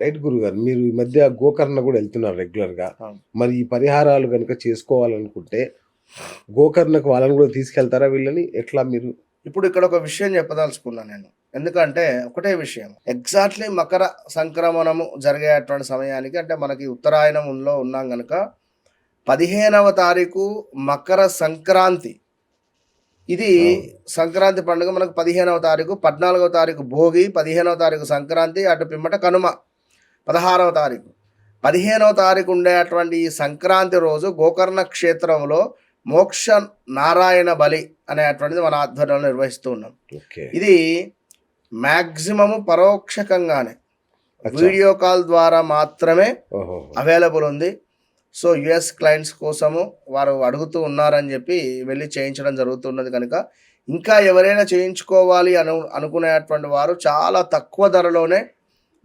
Right గురుగారు. మీరు ఈ మధ్య గోకర్ణ కూడా వెళ్తున్నారు రెగ్యులర్‌గా. అవును. మరి ఈ పరిహారాలు గనుక చేసుకోవాలనుకుంటే గోకర్ణకు వాళ్ళని కూడా తీసుకెళ్తారా వీళ్ళని? ఎట్లా మీరు? ఇప్పుడు ఇక్కడ ఒక విషయం చెప్పదలుచుకున్నాను నేను. ఎందుకంటే ఒకటే విషయం. ఎగ్జాక్ట్‌లీ మకర సంక్రమణము జరిగేటువంటి సమయానికి అంటే మనకి ఉత్తరాయణంలో ఉన్నాం గనక 15వ తారీఖు మకర సంక్రాంతి. ఇది అవును. సంక్రాంతి పండుగ మనకు 15వ తారీఖు, 14వ తారీఖు భోగి, 15వ తారీఖు సంక్రాంతి, అటు పిమ్మట కనుమ 16వ తారీఖు. 15వ తారీఖు ఉండేటువంటి ఈ సంక్రాంతి రోజు గోకర్ణ క్షేత్రంలో మోక్ష నారాయణ బలి అనేటువంటిది మన ఆధ్వర్యంలో నిర్వహిస్తూ ఉన్నాం. ఓకే. ఇది మ్యాక్సిమము పరోక్షకంగానే అచ్చా! వీడియో కాల్ ద్వారా మాత్రమే ఓహోహో! అవైలబుల్ ఉంది. సో యుఎస్ క్లయింట్స్ కోసము వారు అడుగుతూ ఉన్నారని చెప్పి వెళ్ళి చేయించడం జరుగుతున్నది కనుక ఇంకా ఎవరైనా చేయించుకోవాలి అనుకునేటువంటి వారు చాలా తక్కువ ధరలోనే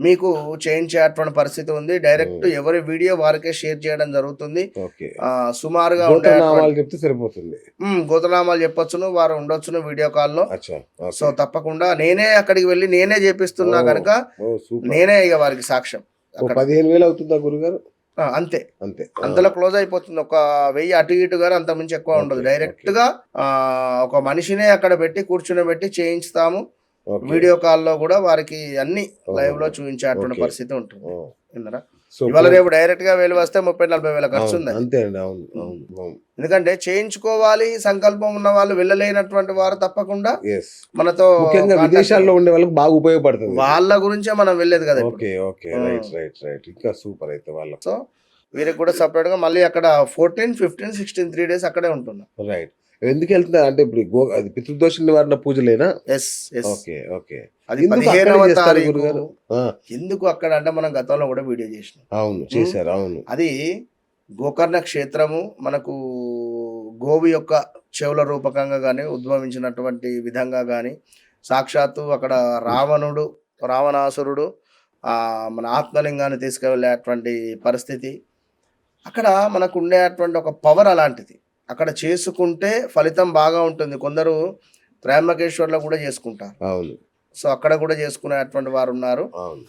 మీకు చేయించేటువంటి పరిస్థితి ఉంది. డైరెక్ట్ ఎవరి వీడియో వారికే షేర్ చేయడం జరుగుతుంది. ఓకే. సుమారుగా గోత్రనామాలు చెప్తే సరిపోతుంది. గోత్రనామాలు చెప్పొచ్చును, వారు ఉండొచ్చును వీడియో కాల్లో. అచ్చా! So okay. తప్పకుండా నేనే అక్కడికి వెళ్ళి నేనే చేపిస్తున్నా ఓహ్! కనుక ఓహ్! సూపర్. నేనే ఇక వారికి సాక్ష్యం ఓ అక్కడ. 15,000 అవుతుందా గురుగారు? అంతే, అంతే. ఆ! అంతలో క్లోజ్ అయిపోతుంది. ఒక 1000 అటు ఇటు గాని అంత మించి ఎక్కువ ఉండదు. ఓకే. Direct okay. గా ఒక మనిషినే అక్కడ పెట్టి కూర్చునబెట్టి చేయించుతాము. ఓకే. వీడియో కాల్లో కూడా వారికి అన్ని లైవ్ లో ఓహో! చూపించేటువంటి ఓకే. పరిస్థితి ఉంటుంది. ఓహ్! విన్నారా? సో ఇవాళ రేపు డైరెక్ట్ గా వెళ్ళి వస్తే 30-40 వేల ఖర్చు అవును. ఉంది. అంతే అండి. అవును. అవును. అవును. ఎందుకంటే చేయించుకోవాలి సంకల్పం ఉన్న వాళ్ళు వెళ్ళలేనటువంటి వారు తప్పకుండా యెస్. మనతో ముఖ్యంగా కాంటాక్ట్ విదేశాల్లో ఉండే వాళ్ళకి బాగా ఉపయోగపడుతుంది ఇది. వాళ్ళ గురించే మనం వెళ్ళేది కదా ఇప్పుడు. ఓకే. ఓకే. రైట్. ఇంకా సూపర్ అయితే వాళ్ళకి. సో వీరికి కూడా సపరేట్ గా మళ్ళీ అక్కడ 14, 15, 16 3 days అక్కడే ఉంటున్నాం. రైట్. ఎందుకెళ్తున్నారు అంటే ఇప్పుడు అది పితృదోష నివారణ పూజలేనా? ఎస్. ఓకే. ఓకే. అది ఎందుకు అక్కడే 15వ చేస్తారు తారీఖు. గురుగారు? ఆ! ఎందుకు అక్కడ అంటే మనం గతంలో కూడా వీడియో చేసినాం. అవును. చేశారు. అవును. అది గోకర్ణ క్షేత్రము మనకు గోవు యొక్క చెవుల రూపకంగా కానీ ఉద్భవించినటువంటి విధంగా కానీ సాక్షాత్తు అక్కడ రావణాసురుడు మన ఆత్మలింగాన్ని తీసుకువెళ్ళేటువంటి పరిస్థితి. అక్కడ మనకు ఉండేటువంటి ఒక పవర్ అలాంటిది. అక్కడ చేసుకుంటే ఫలితం బాగా ఉంటుంది. కొందరు త్రయంబకేశ్వర్లో కూడా చేసుకుంటారు. అవును. సో అక్కడ కూడా చేసుకునేటువంటి వారు ఉన్నారు. అవును.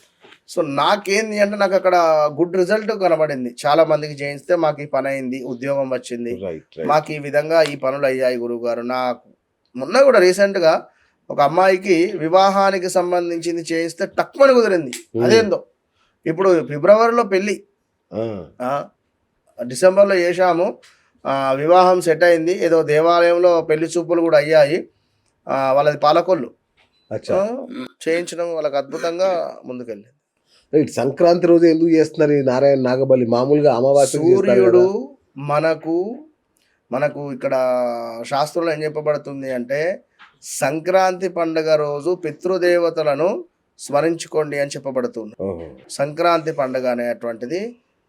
సో నాకేంది అంటే నాకు అక్కడ గుడ్ రిజల్ట్ కనబడింది. చాలా మందికి చేయిస్తే మాకు ఈ పని అయింది, ఉద్యోగం వచ్చింది, రైట్. మాకు ఈ విధంగా ఈ పనులు అయ్యాయి గురువు గారు. నాకు మొన్న కూడా రీసెంట్గా ఒక అమ్మాయికి వివాహానికి సంబంధించింది చేయిస్తే టక్మని కుదిరింది. అదేందో ఇప్పుడు ఫిబ్రవరిలో పెళ్ళి, ఆ! డిసెంబర్లో చేశాము, వివాహం సెట్ అయింది. ఏదో దేవాలయంలో పెళ్లి చూపులు కూడా అయ్యాయి. వాళ్ళది పాలకొల్లు. అచ్చా! చేయించడం వాళ్ళకి అద్భుతంగా ముందుకెళ్ళింది. రైట్. సంక్రాంతి రోజు ఎందుకు చేస్తున్నారు ఈ నారాయణ నాగబలి? మామూలుగా అమావాస్యకి చేస్తారు సూర్యుడు కదా! మనకు ఇక్కడ శాస్త్రంలో ఏం చెప్పబడుతుంది అంటే సంక్రాంతి పండుగ రోజు పితృదేవతలను స్మరించుకోండి అని చెప్పబడుతుంది. ఓహో! సంక్రాంతి పండుగ అనేటువంటిది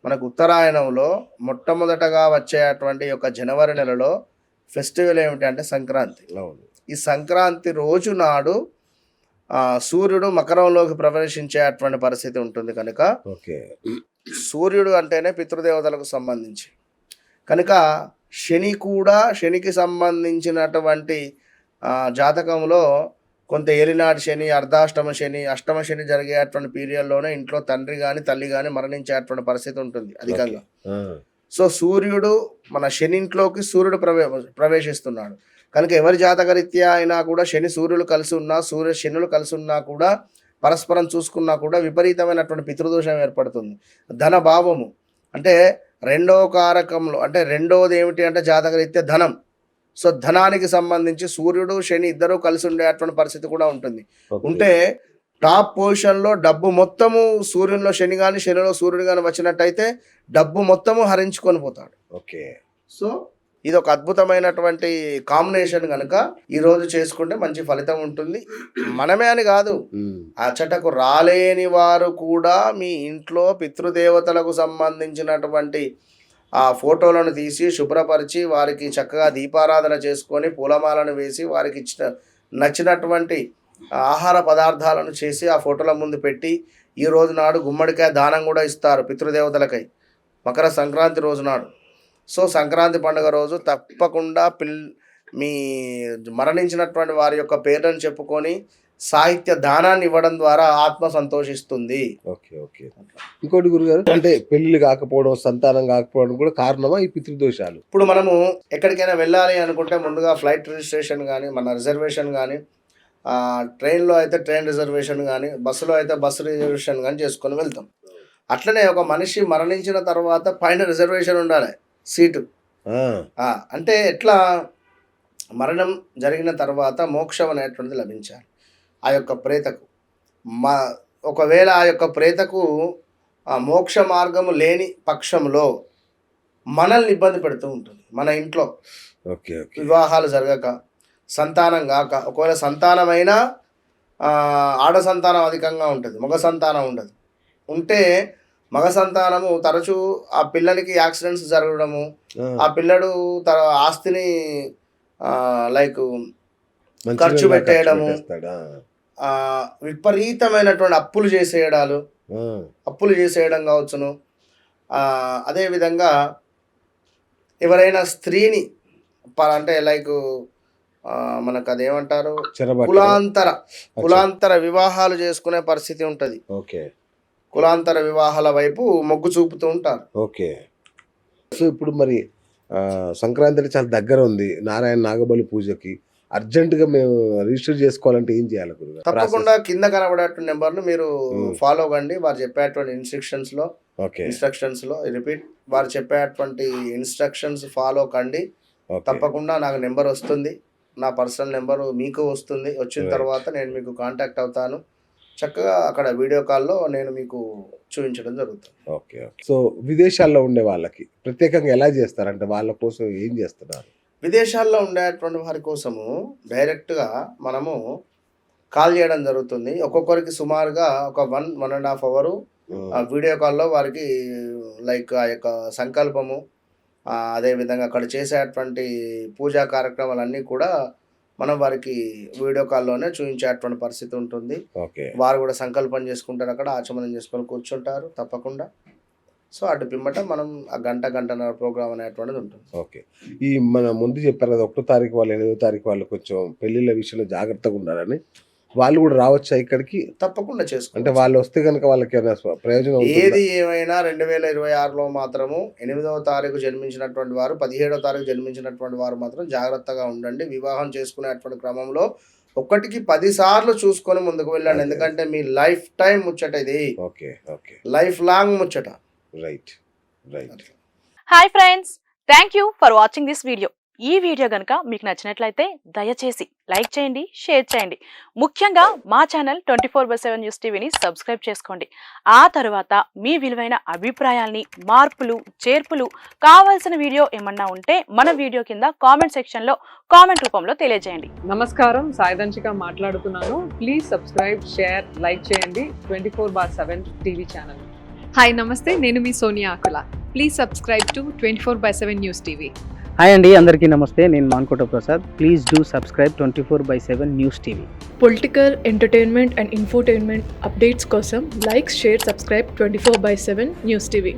మనకు ఉత్తరాయణంలో మొట్టమొదటగా వచ్చేటువంటి యొక్క జనవరి నెలలో ఫెస్టివల్ ఏమిటి అంటే సంక్రాంతి. అవును. ఈ సంక్రాంతి రోజు నాడు సూర్యుడు మకరంలోకి ప్రవేశించేటువంటి పరిస్థితి ఉంటుంది కనుక ఓకే. సూర్యుడు అంటేనే పితృదేవతలకు సంబంధించి కనుక శనికి సంబంధించినటువంటి జాతకంలో కొంత ఏలినాటి శని, అర్ధాష్టమ శని, అష్టమ శని జరిగేటువంటి పీరియడ్లోనే ఇంట్లో తండ్రి కానీ తల్లి కానీ మరణించేటువంటి పరిస్థితి ఉంటుంది అధికంగా. సో సూర్యుడు మన శని ఇంట్లోకి సూర్యుడు ప్రవేశిస్తున్నాడు కనుక ఎవరి జాతకరీత్యా అయినా కూడా శని సూర్యులు కలిసి ఉన్నా, శనులు కలిసి ఉన్నా కూడా పరస్పరం చూసుకున్నా కూడా విపరీతమైనటువంటి పితృదోషం ఏర్పడుతుంది. ధన భావము అంటే రెండవ కారకంలో అంటే రెండవది ఏమిటి అంటే జాతకరీత్యా ధనం. సో ధనానికి సంబంధించి సూర్యుడు శని ఇద్దరు కలిసి ఉండేటువంటి పరిస్థితి కూడా ఉంటుంది. ఉంటే టాప్ పొజిషన్లో డబ్బు మొత్తము సూర్యునిలో శని కానీ శనిలో సూర్యుడు కానీ వచ్చినట్టయితే డబ్బు మొత్తము హరించుకొని పోతాడు. ఓకే. సో ఇది ఒక అద్భుతమైనటువంటి కాంబినేషన్ కనుక ఈ రోజు చేసుకుంటే మంచి ఫలితం ఉంటుంది. మనమే అని కాదు, అచటకు రాలేని వారు కూడా మీ ఇంట్లో పితృదేవతలకు సంబంధించినటువంటి ఆ ఫోటోలను తీసి శుభ్రపరిచి వారికి చక్కగా దీపారాధన చేసుకొని పూలమాలను వేసి వారికి నచ్చినటువంటి ఆహార పదార్థాలను చేసి ఆ ఫోటోల ముందు పెట్టి ఈ రోజు నాడు గుమ్మడికాయ దానం కూడా ఇస్తారు పితృదేవతలకై మకర సంక్రాంతి రోజు నాడు. సో సంక్రాంతి పండుగ రోజు తప్పకుండా మీ మరణించినటువంటి వారి యొక్క పేర్లను చెప్పుకొని సాహిత్య దానాన్ని ఇవ్వడం ద్వారా ఆత్మ సంతోషిస్తుంది. Okay okay. ఇంకోటి గురుగారు, అంటే పెళ్లి కాకపోవడం, సంతానం కాకపోవడం కూడా కారణమా ఈ పితృదోషాలు? ఇప్పుడు మనము ఎక్కడికైనా వెళ్ళాలి అనుకుంటే ముందుగా ఫ్లైట్ రిజిస్ట్రేషన్ కానీ, మన రిజర్వేషన్ కానీ, ట్రైన్లో అయితే ట్రైన్ రిజర్వేషన్ కానీ, బస్సులో అయితే బస్సు రిజర్వేషన్ కానీ చేసుకొని వెళ్తాం. అట్లనే ఒక మనిషి మరణించిన తర్వాత పైన రిజర్వేషన్ ఉండాలి, సీటు. అంటే ఎట్లా, మరణం జరిగిన తర్వాత మోక్షం అనేటువంటిది లభించాలి ఆ యొక్క ప్రేతకు. ఒకవేళ ఆ యొక్క ప్రేతకు మోక్ష మార్గము లేని పక్షంలో మనల్ని ఇబ్బంది పెడుతూ ఉంటుంది. మన ఇంట్లో వివాహాలు జరగక, సంతానం కాక, ఒకవేళ సంతానమైనా ఆడ సంతానం అధికంగా ఉంటుంది, మగ సంతానం ఉండదు. ఉంటే మగ సంతానము తరచూ ఆ పిల్లలకి యాక్సిడెంట్స్ జరగడము, ఆ పిల్లడు ఆస్తిని లైక్ ఖర్చు పెట్టేయడము, విపరీతమైనటువంటి అప్పులు చేసేయడం కావచ్చును. అదేవిధంగా ఎవరైనా స్త్రీని అంటే లైక్ మనకు అదేమంటారు, కులాంతర వివాహాలు చేసుకునే పరిస్థితి ఉంటుంది. కులాంతర వివాహాల వైపు మొగ్గు చూపుతూ ఉంటారు. ఓకే. సో ఇప్పుడు మరి సంక్రాంతి చాలా దగ్గర ఉంది, నారాయణ నాగబలి పూజకి అర్జెంటుగా మేము రిజిస్టర్ చేసుకోవాలంటే ఏం చేయాలి గురుగారు? తప్పకుండా కింద కనబడేటువంటి నెంబర్ను మీరు ఫాలో కండి. వారు చెప్పేటువంటి ఇన్స్ట్రక్షన్స్లో రిపీట్, వారు చెప్పేటువంటి ఇన్స్ట్రక్షన్స్ ఫాలో కండి. తప్పకుండా నాకు నెంబర్ వస్తుంది, నా పర్సనల్ నెంబరు మీకు వస్తుంది. వచ్చిన తర్వాత నేను మీకు కాంటాక్ట్ అవుతాను. చక్కగా అక్కడ వీడియో కాల్లో నేను మీకు చూపించడం జరుగుతుంది. ఓకే. సో విదేశాల్లో ఉండే వాళ్ళకి ప్రత్యేకంగా ఎలా చేస్తారంటే వాళ్ళ కోసం ఏం చేస్తున్నారు? విదేశాల్లో ఉండేటువంటి వారి కోసము డైరెక్ట్గా మనము కాల్ చేయడం జరుగుతుంది. ఒక్కొక్కరికి సుమారుగా ఒక 1.5 అవరు వీడియో కాల్లో వారికి లైక్ ఆ యొక్క సంకల్పము, అదేవిధంగా అక్కడ చేసేటువంటి పూజా కార్యక్రమాలన్నీ కూడా మనం వారికి వీడియో కాల్లోనే చూపించేటువంటి పరిస్థితి ఉంటుంది. వారు కూడా సంకల్పం చేసుకుంటారు, అక్కడ ఆచమనం చేసుకొని కూర్చుంటారు తప్పకుండా. సో అటు పిమ్మట మనం ఆ గంటన్నర ప్రోగ్రామ్ అనేటువంటిది ఉంటుంది. ఓకే. ఈ మన ముందు చెప్పారు కదా 1వ తారీఖు వాళ్ళు 8వ తారీఖు వాళ్ళు కొంచెం పెళ్లిళ్ళ విషయంలో జాగ్రత్తగా ఉండాలని, వాళ్ళు కూడా రావచ్చా ఇక్కడికి? తప్పకుండా చేసుకో. అంటే వాళ్ళు వస్తే కనుక వాళ్ళకి ప్రయోజనం? ఏది ఏమైనా 2026లో మాత్రము 8వ తారీఖు జన్మించినటువంటి వారు, 17వ తారీఖు జన్మించినటువంటి వారు మాత్రం జాగ్రత్తగా ఉండండి. వివాహం చేసుకునేటువంటి క్రమంలో 1కి 10 సార్లు చూసుకొని ముందుకు వెళ్ళండి. ఎందుకంటే మీ లైఫ్ టైం ముచ్చట ఇది. లైఫ్ లాంగ్ ముచ్చట. Right. Hi friends, thank you for watching this video. ఈ వీడియో గనుక మీకు నచ్చినట్లయితే దయచేసి లైక్ చేయండి, షేర్ చేయండి. ముఖ్యంగా మా ఛానల్ 24/7 న్యూస్ టీవీని సబ్స్క్రైబ్ చేసుకోండి. ఆ తర్వాత మీ విలువైన అభిప్రాయాల్ని, మార్పులు, చేర్పులు, కావాల్సిన వీడియో ఏమన్నా ఉంటే మన వీడియో కింద కామెంట్ సెక్షన్లో కామెంట్ రూపంలో తెలియజేయండి. నమస్కారం, సాయిదంచిక మాట్లాడుతున్నాను. ప్లీజ్ సబ్స్క్రైబ్, షేర్, లైక్ చేయండి 24/7 టీవీ ఛానల్. హాయ్ నమస్తే, నేను మీ Sonia Akula. Please subscribe to 24/7 news TV. Hi అండి, అందరికీ నమస్తే. నేను Mankota Prasad. Please do subscribe 24/7 news TV. Political, entertainment and infotainment updates కోసం like, share, subscribe 24/7 news TV.